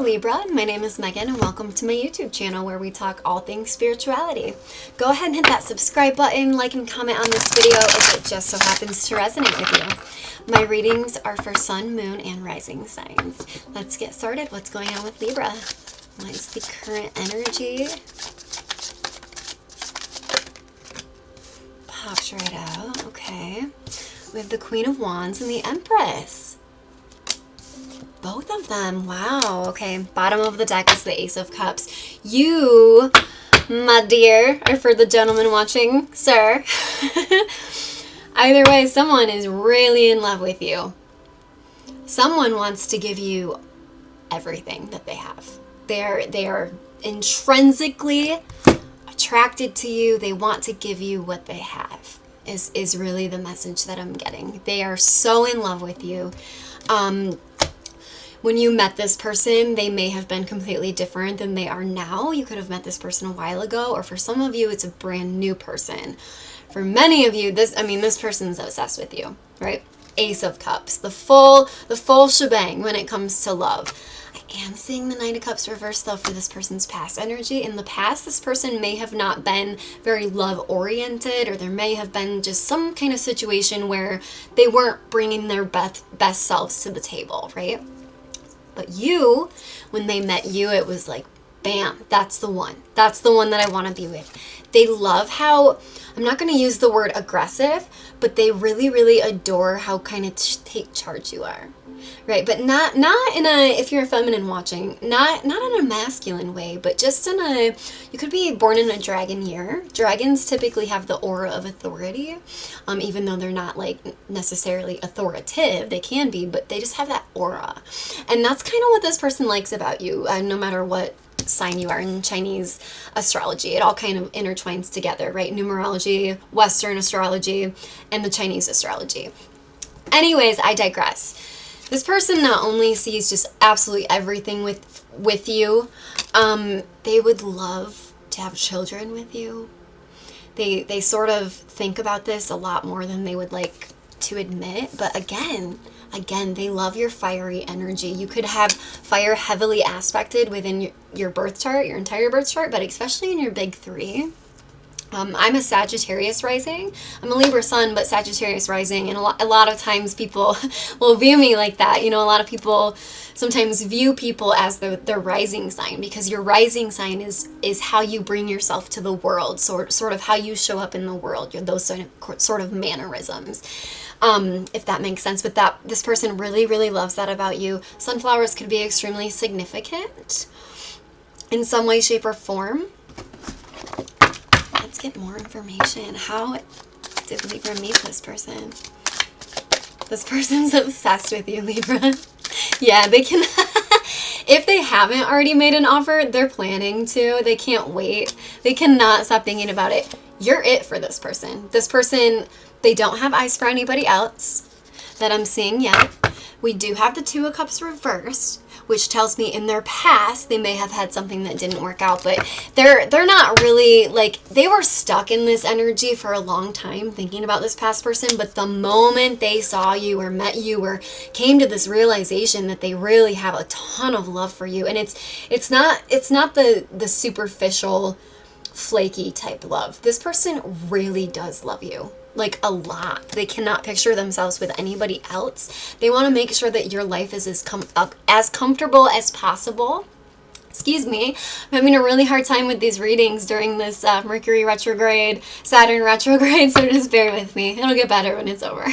Libra, my name is Megan and welcome to my YouTube channel where we talk all things spirituality. Go ahead and hit that subscribe button, like and comment on this video if it just so happens to resonate with you. My readings are for sun, moon, and rising signs. Let's get started. What's going on with Libra? What is the current energy? Pops right out. Okay. We have the Queen of Wands and the Empress. Both of them. Wow. Okay. Bottom of the deck is the Ace of Cups. You, my dear, or for the gentleman watching, sir. Either way, someone is really in love with you. Someone wants to give you everything that they have. They are intrinsically attracted to you. They want to give you what they have. Is really the message that I'm getting. They are so in love with you. When you met this person, they may have been completely different than they are now. You could have met this person a while ago, or for some of you, it's a brand new person. For many of you, this person's obsessed with you, right? Ace of Cups, the full shebang when it comes to love. I am seeing the Knight of Cups reversed though for this person's past energy. In the past, this person may have not been very love-oriented, or there may have been just some kind of situation where they weren't bringing their best selves to the table, right? But you, when they met you, it was like, bam, that's the one. That's the one that I want to be with. They love how, I'm not going to use the word aggressive, but they really, really adore how kind of take charge you are. Right, but not in a, if you're a feminine watching, not in a masculine way, but just in a, you could be born in a dragon year. Dragons typically have the aura of authority, even though they're not like necessarily authoritative. They can be, but they just have that aura. And that's kind of what this person likes about you, no matter what sign you are in Chinese astrology. It all kind of intertwines together, right? Numerology, Western astrology, and the Chinese astrology. Anyways, I digress. This person not only sees just absolutely everything with you, they would love to have children with you. They sort of think about this a lot more than they would like to admit. But again, they love your fiery energy. You could have fire heavily aspected within your birth chart, your entire birth chart, but especially in your big three. I'm a Sagittarius rising. I'm a Libra sun, but Sagittarius rising. And a lot of times people will view me like that. You know, a lot of people sometimes view people as their rising sign, because your rising sign is how you bring yourself to the world, sort of how you show up in the world. You're those sort of mannerisms, if that makes sense. But this person really, really loves that about you. Sunflowers could be extremely significant in some way, shape, or form. Let's get more information. How did Libra meet this person? This person's obsessed with you, Libra. Yeah, they can, if they haven't already made an offer, they're planning to. They can't wait. They cannot stop thinking about it. You're it for this person. This person, they don't have eyes for anybody else that I'm seeing yet. We do have the Two of Cups reversed, which tells me in their past they may have had something that didn't work out, but they're not really, like, they were stuck in this energy for a long time thinking about this past person. But the moment they saw you or met you or came to this realization that they really have a ton of love for you, and it's not the superficial flaky type love. This person really does love you, like a lot. They cannot picture themselves with anybody else. They want to make sure that your life is as comfortable as possible. Excuse me, I'm having a really hard time with these readings during this Mercury retrograde, Saturn retrograde, so just bear with me. It'll get better when it's over.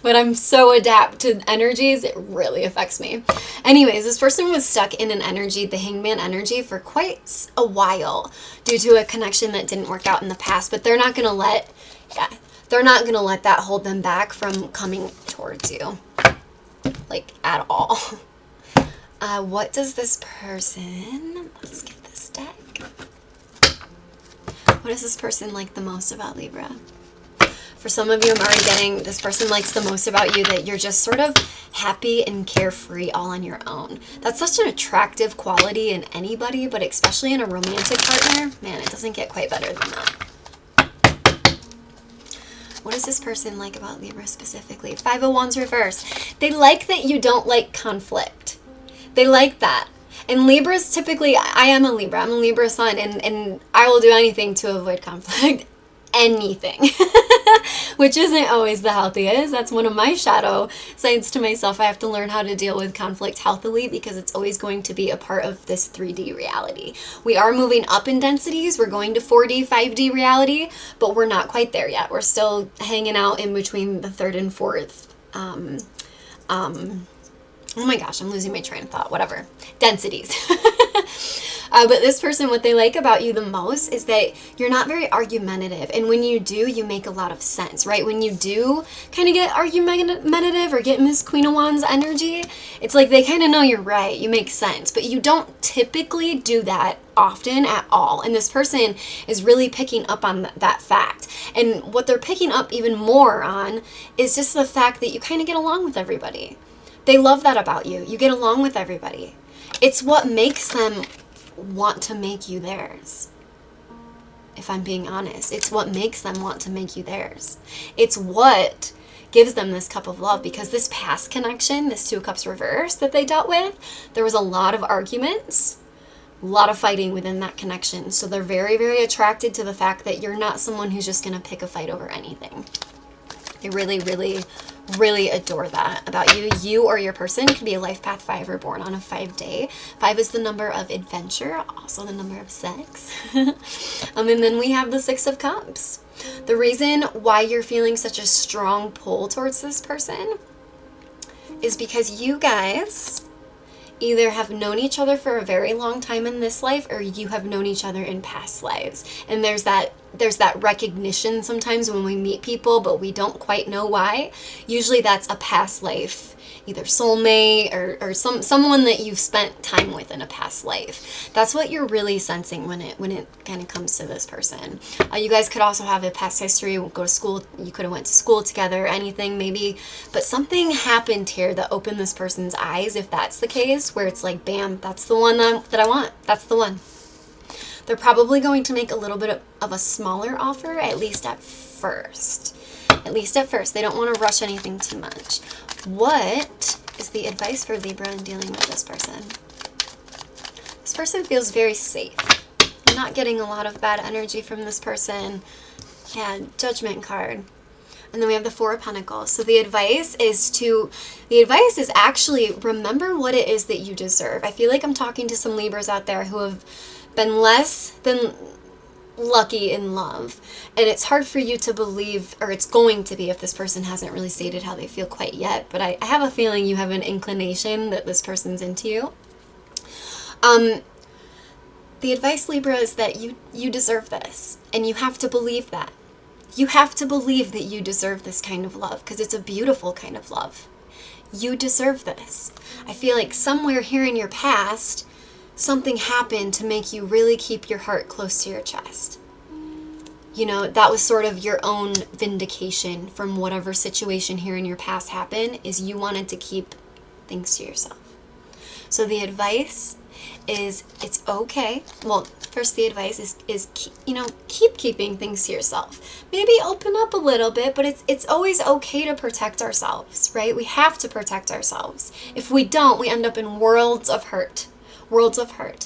But I'm so adept to energies, it really affects me. Anyways, this person was stuck in an energy, the Hangman energy, for quite a while due to a connection that didn't work out in the past, but they're not going to let that hold them back from coming towards you, like, at all. What does this person, let's get this deck. What does this person like the most about Libra? For some of you, I'm already getting, this person likes the most about you that you're just sort of happy and carefree all on your own. That's such an attractive quality in anybody, but especially in a romantic partner. Man, it doesn't get quite better than that. What does this person like about Libra specifically? Five of Wands reverse. They like that you don't like conflict. They like that. And Libras typically, I am a Libra. I'm a Libra sun, and I will do anything to avoid conflict. Anything. Which isn't always the healthiest. That's one of my shadow sides to myself. I have to learn how to deal with conflict healthily because it's always going to be a part of this 3D reality. We are moving up in densities. We're going to 4D, 5D reality, but we're not quite there yet. We're still hanging out in between the third and fourth oh my gosh, I'm losing my train of thought. Whatever. Densities. But this person, what they like about you the most is that you're not very argumentative. And when you do, you make a lot of sense, right? When you do kind of get argumentative or get Miss Queen of Wands energy, it's like they kind of know you're right. You make sense. But you don't typically do that often at all. And this person is really picking up on that fact. And what they're picking up even more on is just the fact that you kind of get along with everybody. They love that about you. You get along with everybody. It's what makes them want to make you theirs. If I'm being honest, it's what makes them want to make you theirs. It's what gives them this cup of love, because this past connection, this 2 cups reverse that they dealt with, there was a lot of arguments, a lot of fighting within that connection. So they're very, very attracted to the fact that you're not someone who's just going to pick a fight over anything. They really, really, really adore that about you. You or your person could be a life path 5 or born on a 5-day. 5 is the number of adventure, also the number of sex. And then we have the 6 of Cups. The reason why you're feeling such a strong pull towards this person is because you guys either have known each other for a very long time in this life, or you have known each other in past lives. And there's that recognition sometimes when we meet people, but we don't quite know why. Usually that's a past life, either soulmate or someone that you've spent time with in a past life. That's what you're really sensing when it kind of comes to this person. You guys could also have a past history, go to school, you could have went to school together, anything maybe, but something happened here that opened this person's eyes, if that's the case, where it's like, bam, that's the one that I want. That's the one. They're probably going to make a little bit of a smaller offer, at least at first. At least at first. They don't want to rush anything too much. What is the advice for Libra in dealing with this person? This person feels very safe. I'm not getting a lot of bad energy from this person. Yeah, Judgment card. And then we have the 4 of Pentacles. So the advice is actually remember what it is that you deserve. I feel like I'm talking to some Libras out there who have been less than lucky in love, and it's hard for you to believe, or it's going to be if this person hasn't really stated how they feel quite yet, but I have a feeling you have an inclination that this person's into you. The advice, Libra, is that you deserve this, and you have to believe that. You have to believe that you deserve this kind of love, because it's a beautiful kind of love. You deserve this. I feel like somewhere here in your past, something happened to make you really keep your heart close to your chest. You know, that was sort of your own vindication from whatever situation here in your past happened, is you wanted to keep things to yourself. So the advice is, it's okay. Well, first the advice is keep keeping things to yourself. Maybe open up a little bit, but it's always okay to protect ourselves, right? We have to protect ourselves. If we don't, we end up in worlds of hurt. Worlds of hurt.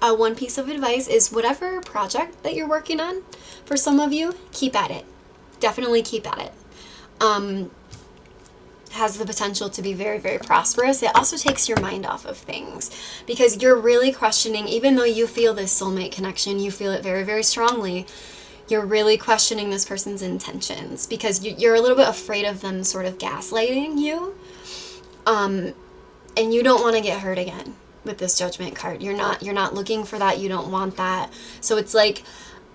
One piece of advice is whatever project that you're working on, for some of you, keep at it. Definitely keep at it. Has the potential to be very, very prosperous. It also takes your mind off of things, because you're really questioning, even though you feel this soulmate connection, you feel it very, very strongly, you're really questioning this person's intentions, because you're a little bit afraid of them sort of gaslighting you. And you don't want to get hurt again. With this Judgment card, you're not looking for that. You don't want that. So it's like,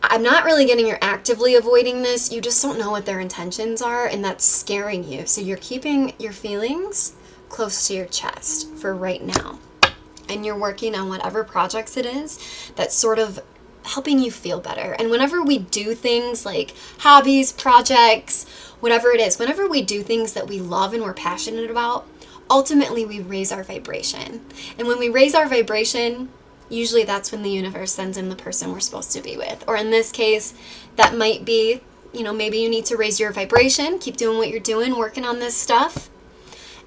I'm not really getting you're actively avoiding this. You just don't know what their intentions are, and that's scaring you. So you're keeping your feelings close to your chest for right now, and you're working on whatever projects it is that's sort of helping you feel better. And whenever we do things like hobbies, projects, whatever it is, whenever we do things that we love and we're passionate about, ultimately we raise our vibration. And when we raise our vibration, usually that's when the universe sends in the person we're supposed to be with. Or in this case, that might be, maybe you need to raise your vibration, keep doing what you're doing, working on this stuff,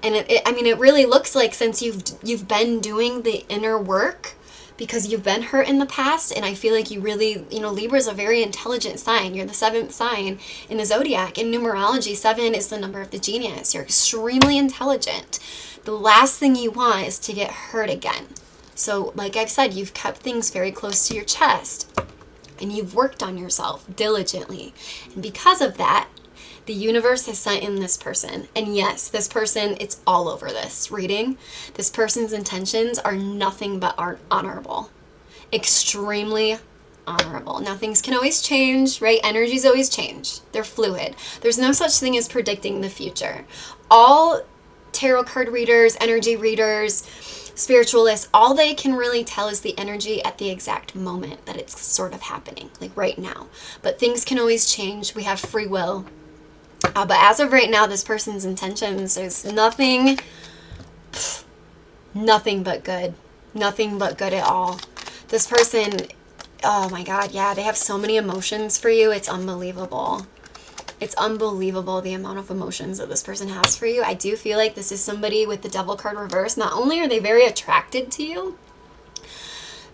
And I mean, it really looks like since you've been doing the inner work, because you've been hurt in the past, and I feel like you really, Libra is a very intelligent sign. You're the 7th sign in the zodiac. In numerology, 7 is the number of the genius. You're extremely intelligent. The last thing you want is to get hurt again. So like I've said, you've kept things very close to your chest, and you've worked on yourself diligently. And because of that, the universe has sent in this person. And yes, this person, it's all over this reading. This person's intentions are nothing but honorable. Extremely honorable. Now, things can always change, right? Energies always change. They're fluid. There's no such thing as predicting the future. All tarot card readers, energy readers, spiritualists, all they can really tell is the energy at the exact moment that it's sort of happening, like right now. But things can always change. We have free will. But as of right now, this person's intentions is nothing but good. Nothing but good at all. This person, oh my God, yeah, they have so many emotions for you. It's unbelievable. It's unbelievable the amount of emotions that this person has for you. I do feel like this is somebody with the Devil card reversed. Not only are they very attracted to you,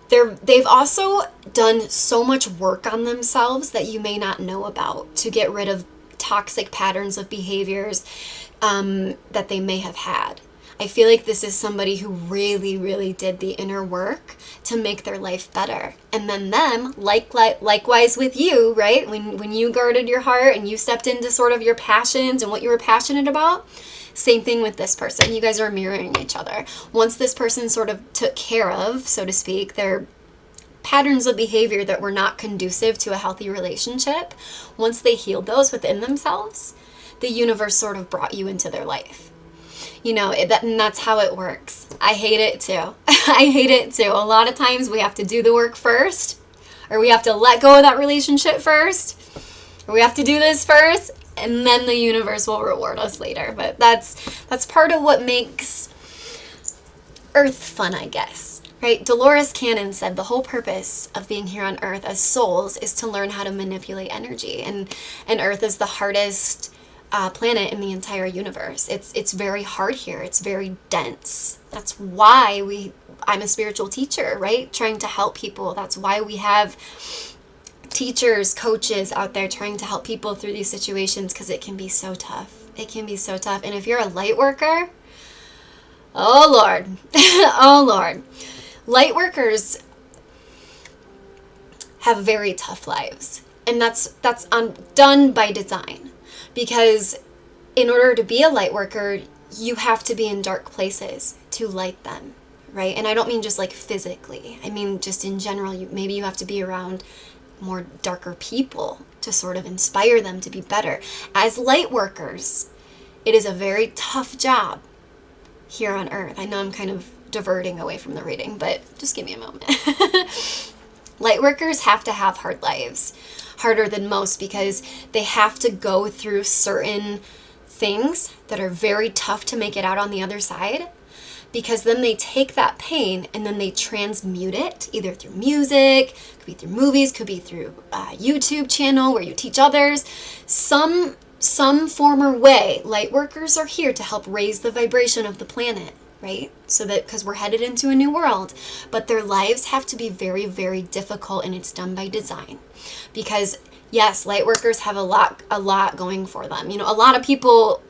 they've also done so much work on themselves that you may not know about to get rid of toxic patterns of behaviors that they may have had. I feel like this is somebody who really, really did the inner work to make their life better. And then them, likewise with you, right? When you guarded your heart and you stepped into sort of your passions and what you were passionate about, same thing with this person. You guys are mirroring each other. Once this person sort of took care of, so to speak, their patterns of behavior that were not conducive to a healthy relationship, once they healed those within themselves, the universe sort of brought you into their life. And that's how it works. I hate it too. I hate it too. A lot of times we have to do the work first, or we have to let go of that relationship first, or we have to do this first, and then the universe will reward us later. But that's part of what makes Earth fun, I guess. Right? Dolores Cannon said the whole purpose of being here on Earth as souls is to learn how to manipulate energy. And Earth is the hardest planet in the entire universe. It's very hard here. It's very dense. That's why I'm a spiritual teacher, right? Trying to help people. That's why we have teachers, coaches out there trying to help people through these situations, because it can be so tough. It can be so tough. And if you're a light worker, oh Lord, oh Lord. Light workers have very tough lives, and that's done by design, because in order to be a light worker, you have to be in dark places to light them, right? And I don't mean just like physically. I mean just in general. Maybe you have to be around more darker people to sort of inspire them to be better. As light workers, it is a very tough job here on Earth. I know I'm kind of diverting away from the reading, but just give me a moment. Light workers have to have hard lives, harder than most, because they have to go through certain things that are very tough to make it out on the other side, because then they take that pain and then they transmute it either through music, could be through movies, could be through a YouTube channel where you teach others, some form or way. Light workers are here to help raise the vibration of the planet, right? So that, because we're headed into a new world, but their lives have to be very, very difficult, and it's done by design. Because yes, light workers have a lot going for them. A lot of people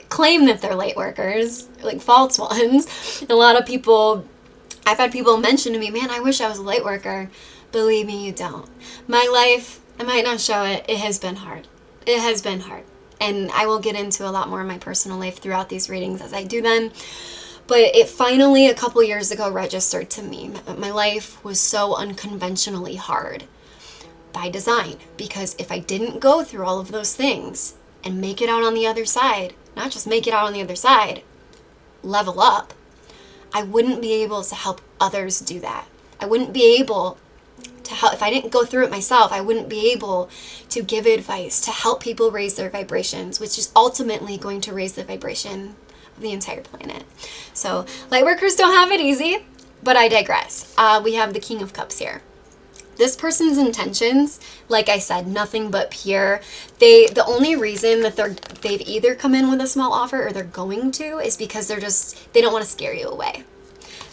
claim that they're light workers, like false ones. A lot of people, I've had people mention to me, man, I wish I was a light worker. Believe me, you don't. My life, I might not show it. It has been hard. It has been hard. And I will get into a lot more of my personal life throughout these readings as I do them. But it finally, a couple years ago, registered to me. My life was so unconventionally hard by design. Because if I didn't go through all of those things and make it out on the other side, not just make it out on the other side, level up, I wouldn't be able to help others do that. I wouldn't be able to help, if I didn't go through it myself, I wouldn't be able to give advice to help people raise their vibrations, which is ultimately going to raise the vibration of the entire planet. So light workers don't have it easy, but I digress. We have the King of Cups here. This person's intentions, like I said, nothing but pure. The only reason that they've either come in with a small offer or they're going to is because they don't want to scare you away.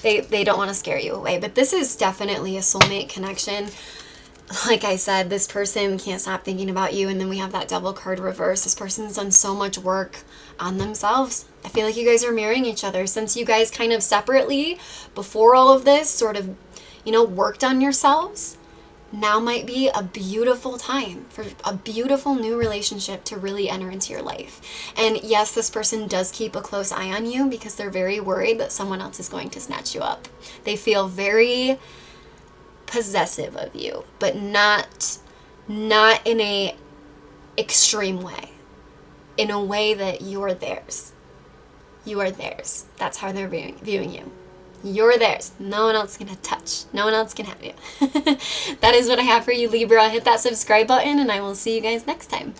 They don't want to scare you away. But this is definitely a soulmate connection. Like I said, this person can't stop thinking about you. And then we have that Devil card reverse. This person's done so much work on themselves. I feel like you guys are mirroring each other. Since you guys kind of separately, before all of this, sort of, worked on yourselves, now might be a beautiful time for a beautiful new relationship to really enter into your life. And yes, this person does keep a close eye on you because they're very worried that someone else is going to snatch you up. They feel very possessive of you, but not in a extreme way. In a way that you're theirs. You are theirs. That's how they're viewing you. You're theirs. No one else can touch. No one else can have you. That is what I have for you, Libra. Hit that subscribe button, and I will see you guys next time.